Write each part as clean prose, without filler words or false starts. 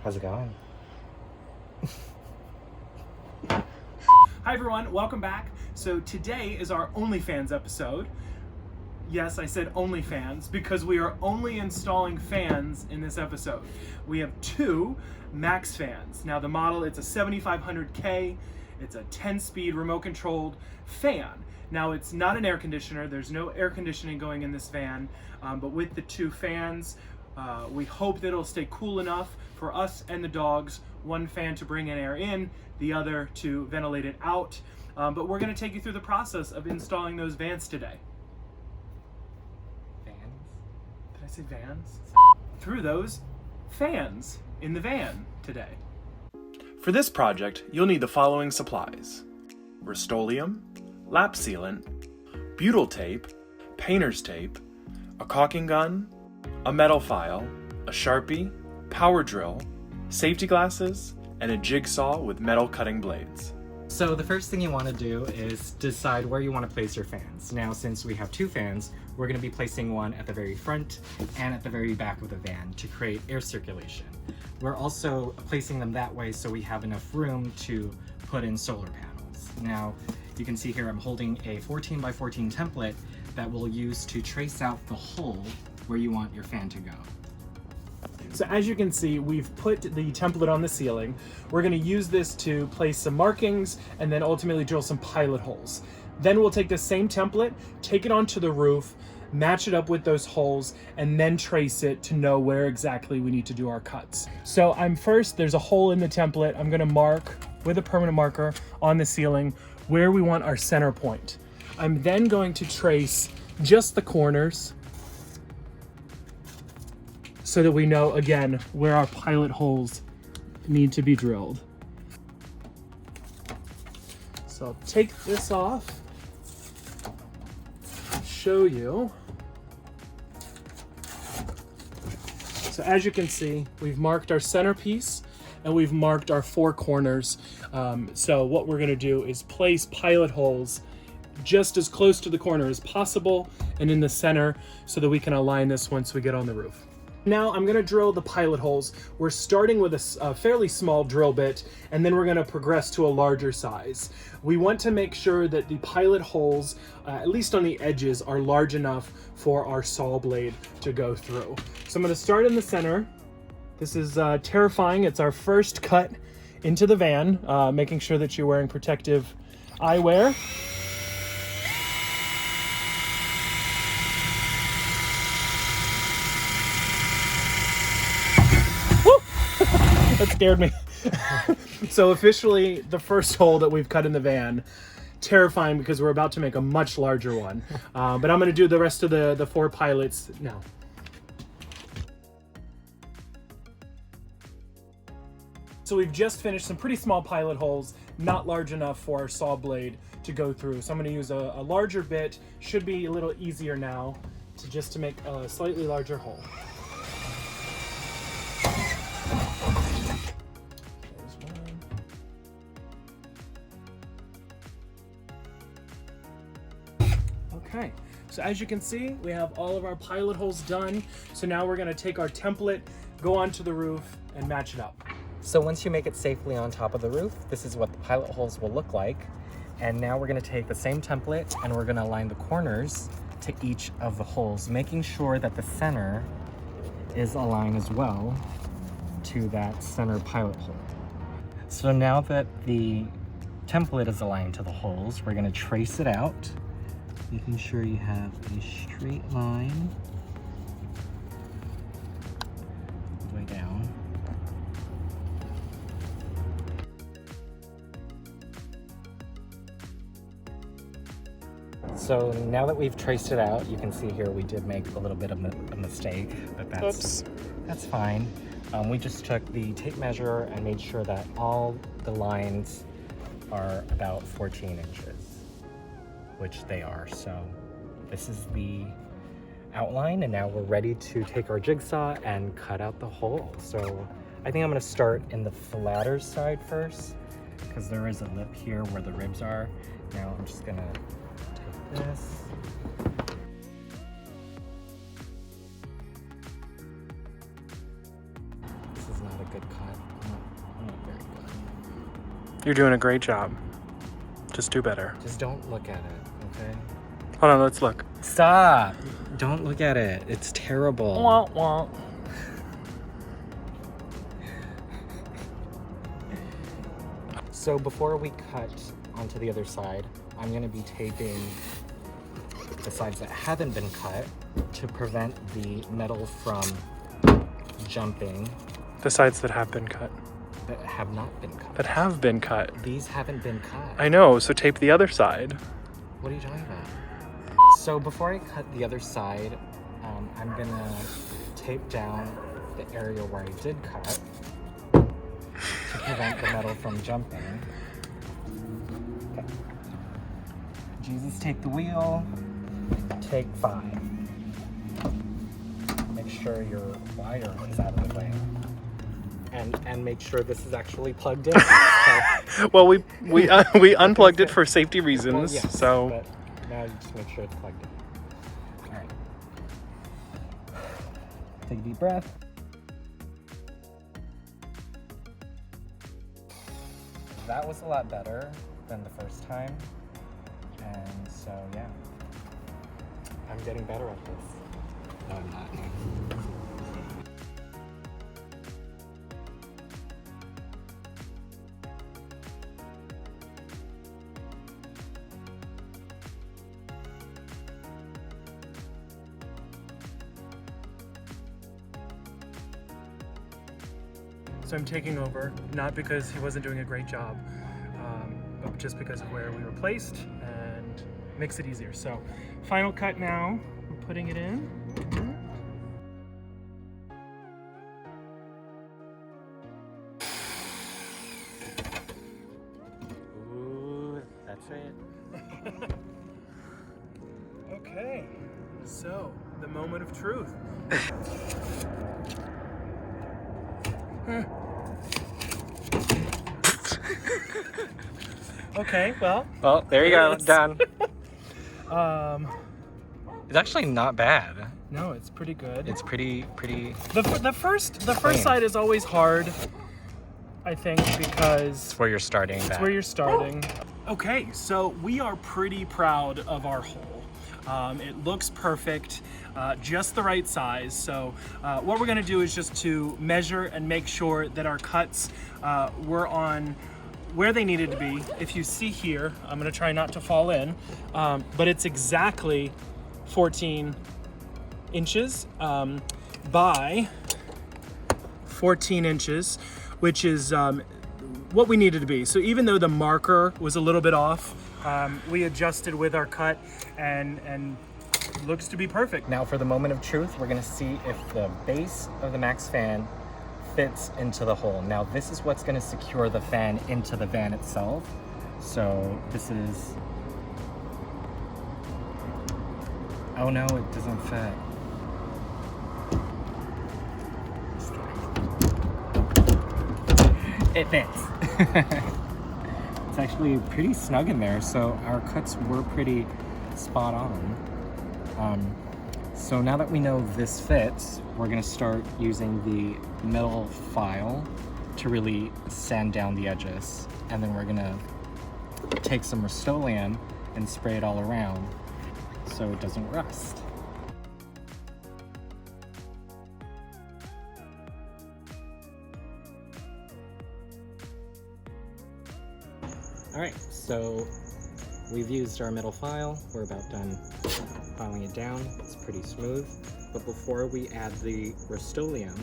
How's it going? Hi everyone, welcome back. So today is our OnlyFans episode. Yes, I said OnlyFans because we are only installing fans in this episode. We have two MaxxFans. Now the model, it's a 7500K. It's a 10-speed remote controlled fan. Now it's not an air conditioner. There's no air conditioning going in this van, but with the two fans, we hope that it'll stay cool enough for us and the dogs. One fan to bring in air in, the other to ventilate it out. But we're going to take you through the process of installing those vans today. Fans? Did I say vans? Through those fans in the van today. For this project, you'll need the following supplies: Rust-Oleum, lap sealant, Butyl tape, painter's tape, a caulking gun, a metal file, a Sharpie, power drill, safety glasses, and a jigsaw with metal cutting blades. So the first thing you want to do is decide where you want to place your fans. Now, since we have two fans, we're going to be placing one at the very front and at the very back of the van to create air circulation. We're also placing them that way so we have enough room to put in solar panels. Now, you can see here I'm holding a 14 by 14 template that we'll use to trace out the hole where you want your fan to go. So as you can see, we've put the template on the ceiling. We're going to use this to place some markings and then ultimately drill some pilot holes. Then we'll take the same template, take it onto the roof, match it up with those holes, and then trace it to know where exactly we need to do our cuts. So there's a hole in the template. I'm going to mark with a permanent marker on the ceiling where we want our center point. I'm then going to trace just the corners so that we know, again, where our pilot holes need to be drilled. So I'll take this off, show you. So as you can see, we've marked our centerpiece and we've marked our four corners. So what we're gonna do is place pilot holes just as close to the corner as possible and in the center so that we can align this once we get on the roof. Now I'm gonna drill the pilot holes. We're starting with a fairly small drill bit, and then we're gonna progress to a larger size. We want to make sure that the pilot holes, at least on the edges, are large enough for our saw blade to go through. So I'm gonna start in the center. This is terrifying. It's our first cut into the van, making sure that you're wearing protective eyewear. That scared me. So officially the first hole that we've cut in the van. Terrifying because we're about to make a much larger one. But I'm gonna do the rest of the four pilots now. So we've just finished some pretty small pilot holes, not large enough for our saw blade to go through. So I'm gonna use a larger bit. Should be a little easier now to make a slightly larger hole. Okay, so as you can see, we have all of our pilot holes done. So now we're gonna take our template, go onto the roof, and match it up. So once you make it safely on top of the roof, this is what the pilot holes will look like. And now we're gonna take the same template and we're gonna align the corners to each of the holes, making sure that the center is aligned as well to that center pilot hole. So now that the template is aligned to the holes, we're gonna trace it out, making sure you have a straight line all the way down. So now that we've traced it out, you can see here we did make a little bit of a mistake, but that's fine. We just took the tape measure and made sure that all the lines are about 14 inches, which they are. So this is the outline, and now we're ready to take our jigsaw and cut out the hole. So I think I'm gonna start in the flatter side first, because there is a lip here where the ribs are. Now I'm just gonna take this. is not a good cut. Not very good. You're doing a great job. Just do better. Just don't look at it, okay? Hold on, let's look. Stop! Don't look at it. It's terrible. Wah, wah. So before we cut onto the other side, I'm gonna be taping the sides that haven't been cut to prevent the metal from jumping. The sides that have been cut. That have not been cut. That have been cut. These haven't been cut. I know, so tape the other side. What are you talking about? So before I cut the other side, I'm gonna tape down the area where I did cut to prevent the metal from jumping. Okay. Jesus, take the wheel. Take 5. Make sure your wire is out of the way. And make sure this is actually plugged in. So, Well, we unplugged it for safety reasons, well, yes, so. But now you just make sure it's plugged in. All right. Take a deep breath. That was a lot better than the first time. And so, yeah. I'm getting better at this. No, I'm not. So I'm taking over, not because he wasn't doing a great job, but just because of where we were placed, and makes it easier. So final cut now, we're putting it in. Ooh, that's it. Okay, so the moment of truth. Okay, well, There you go. Done. um, It's actually not bad. no, it's pretty good. It's pretty. The first clean. side is always hard, I think, because It's where you're starting. it's where you're starting. Okay, so we are pretty proud of our hole. It looks perfect, just the right size. So what we're gonna do is just to measure and make sure that our cuts were on where they needed to be. If you see here, I'm gonna try not to fall in, but it's exactly 14 inches by 14 inches, which is what we needed to be. So even though the marker was a little bit off, we adjusted with our cut and looks to be perfect. Now for the moment of truth, we're gonna see if the base of the MaxxFan fits into the hole. Now this is what's gonna secure the fan into the van itself. So this is, oh no, it doesn't fit. It fits. It's actually pretty snug in there, so our cuts were pretty spot on. So now that we know this fits, we're gonna start using the metal file to really sand down the edges. And then we're gonna take some Rust-Oleum and spray it all around so it doesn't rust. All right, so we've used our metal file. We're about done filing it down. It's pretty smooth. But before we add the Rust-Oleum,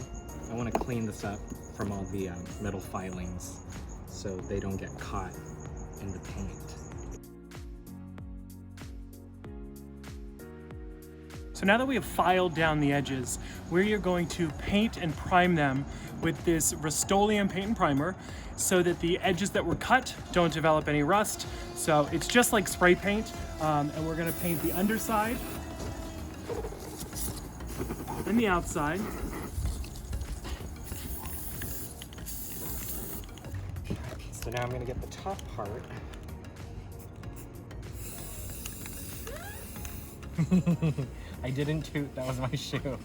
I want to clean this up from all the metal filings so they don't get caught in the paint. So now that we have filed down the edges, we are going to paint and prime them with this Rust-Oleum paint and primer so that the edges that were cut don't develop any rust. So it's just like spray paint, and we're gonna paint the underside and the outside. So now I'm gonna get the top part. I didn't toot, that was my shoe.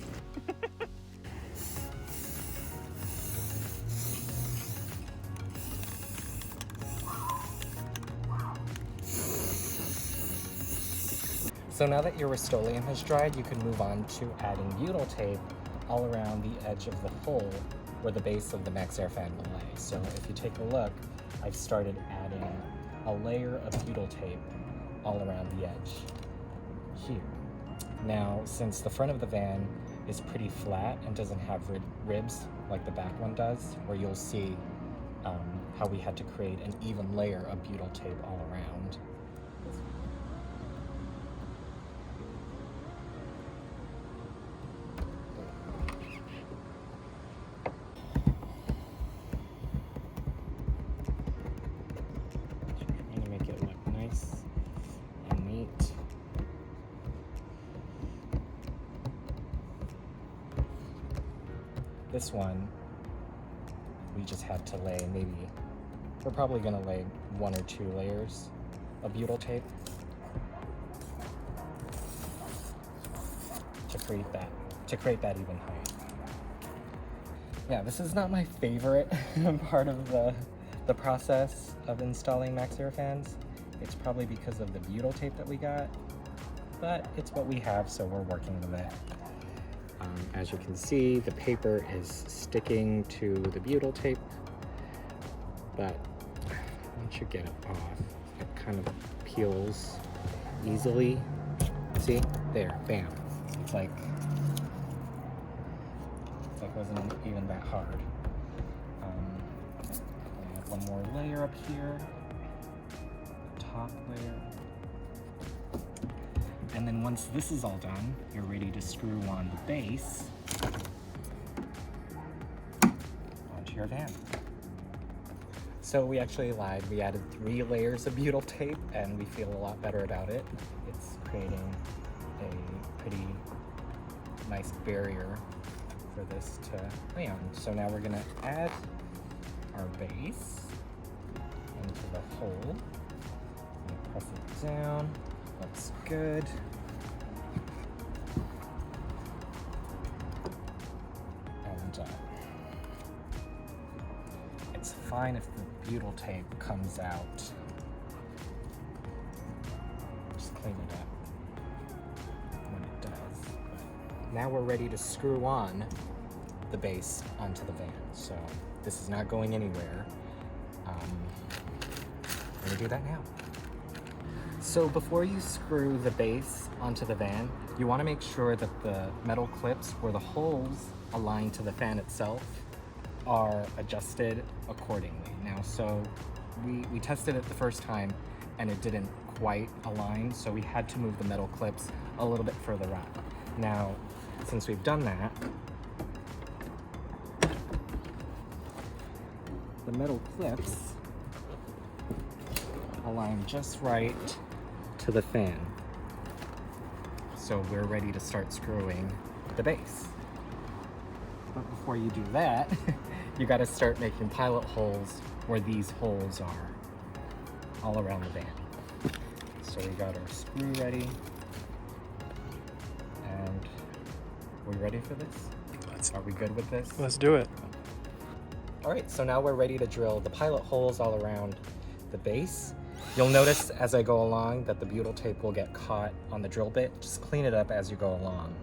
So now that your Rust-Oleum has dried, you can move on to adding butyl tape all around the edge of the hole where the base of the MaxxFan will lay. So if you take a look, I've started adding a layer of butyl tape all around the edge here. Now, since the front of the van is pretty flat and doesn't have ribs like the back one does, where you'll see how we had to create an even layer of butyl tape all around. Trying to make it look nice and neat. This one, we just had to lay we're probably gonna lay 1 or 2 layers of butyl tape to create that even height. Yeah, this is not my favorite part of the process of installing MaxxFans. It's probably because of the butyl tape that we got, but it's what we have, so we're working with it. As you can see, the paper is sticking to the butyl tape, but once you get it off, it kind of peels easily. See? There, bam. It's like it wasn't even that hard. I have one more layer up here, the top layer. And then once this is all done, you're ready to screw on the base onto your van. So we actually lied. We added 3 layers of butyl tape and we feel a lot better about it. It's creating a pretty nice barrier for this to lay on. So now we're gonna add our base into the hole. Press it down. Looks good. And it's fine if the butyl tape comes out. Just clean it up when it does. But now we're ready to screw on the base onto the van. So this is not going anywhere. I'm gonna do that now. So before you screw the base onto the van, you want to make sure that the metal clips where the holes align to the fan itself are adjusted accordingly. Now, so we tested it the first time and it didn't quite align, so we had to move the metal clips a little bit further up. Now, since we've done that, the metal clips align just right to the fan. So we're ready to start screwing the base. But before you do that, you gotta start making pilot holes where these holes are all around the van. So we got our screw ready. And we ready for this? Are we good with this? Let's do it. All right, so now we're ready to drill the pilot holes all around the base. You'll notice as I go along that the butyl tape will get caught on the drill bit. Just clean it up as you go along.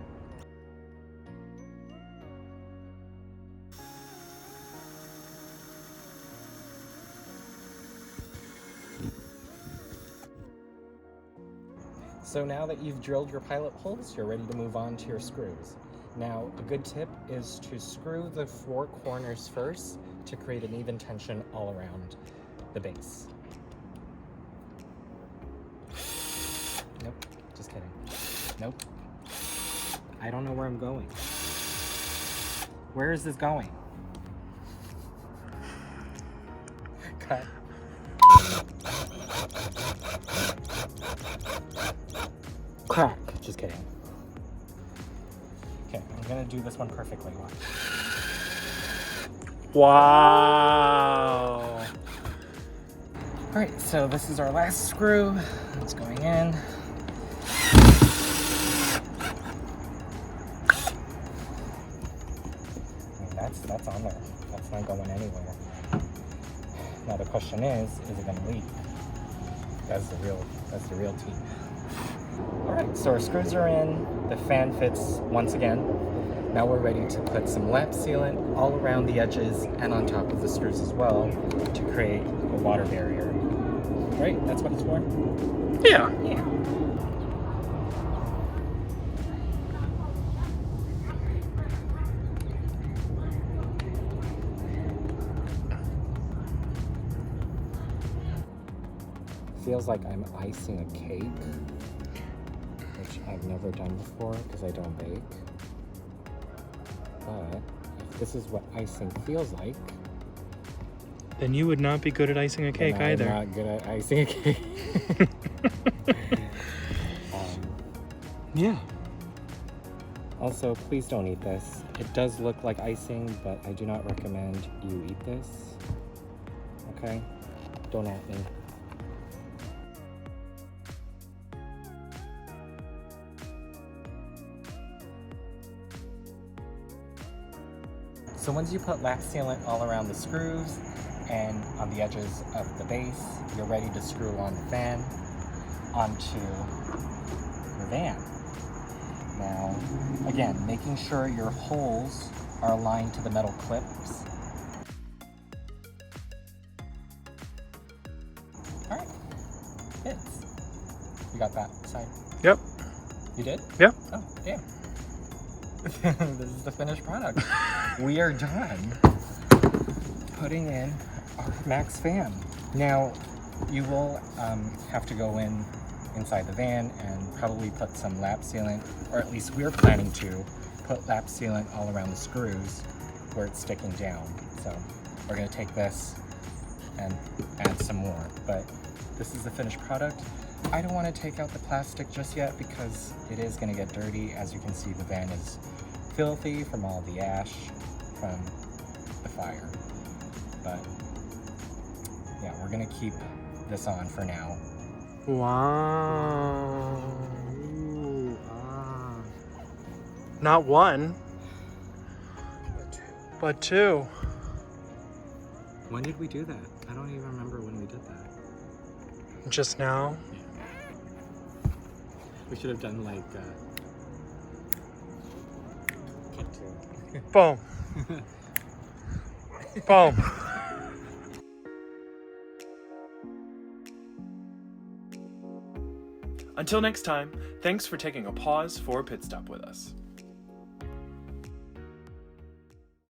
So now that you've drilled your pilot holes, you're ready to move on to your screws. Now, a good tip is to screw the 4 corners first to create an even tension all around the base. Nope, just kidding. Nope. I don't know where I'm going. Where is this going? Cut. Crack. Just kidding. Okay, I'm gonna do this one perfectly. Watch. Wow. All right, so this is our last screw. It's going in. That's on there. That's not going anywhere. Now the question is it gonna leak? That's the real tea. All right, so our screws are in, the fan fits once again. Now we're ready to put some lap sealant all around the edges and on top of the screws as well to create a water barrier. Right, that's what it's for? Yeah. Yeah. Feels like I'm icing a cake, which I've never done before because I don't bake. But if this is what icing feels like, Then you would not be good at icing a cake then I'm either. not good at icing a cake. Yeah. Also, please don't eat this. It does look like icing, but I do not recommend you eat this. Okay? Don't at me. So once you put lap sealant all around the screws and on the edges of the base, you're ready to screw on the fan onto your van. Now, again, making sure your holes are aligned to the metal clips. All right, fits. You got that side? Yep. You did? Yep. Oh, damn. This is the finished product. We are done putting in our MaxxFan. Now, you will have to go inside the van and probably put some lap sealant, or at least we're planning to put lap sealant all around the screws where it's sticking down. So we're gonna take this and add some more, but this is the finished product. I don't want to take out the plastic just yet because it is going to get dirty. As you can see, the van is filthy from all the ash from the fire. But yeah, we're going to keep this on for now. Wow. Ooh, ah. Not one, but two. When did we do that? I don't even remember when we did that. Just now. We should have done like cut two. Boom. Boom. Until next time, thanks for taking a pause for a pit stop with us.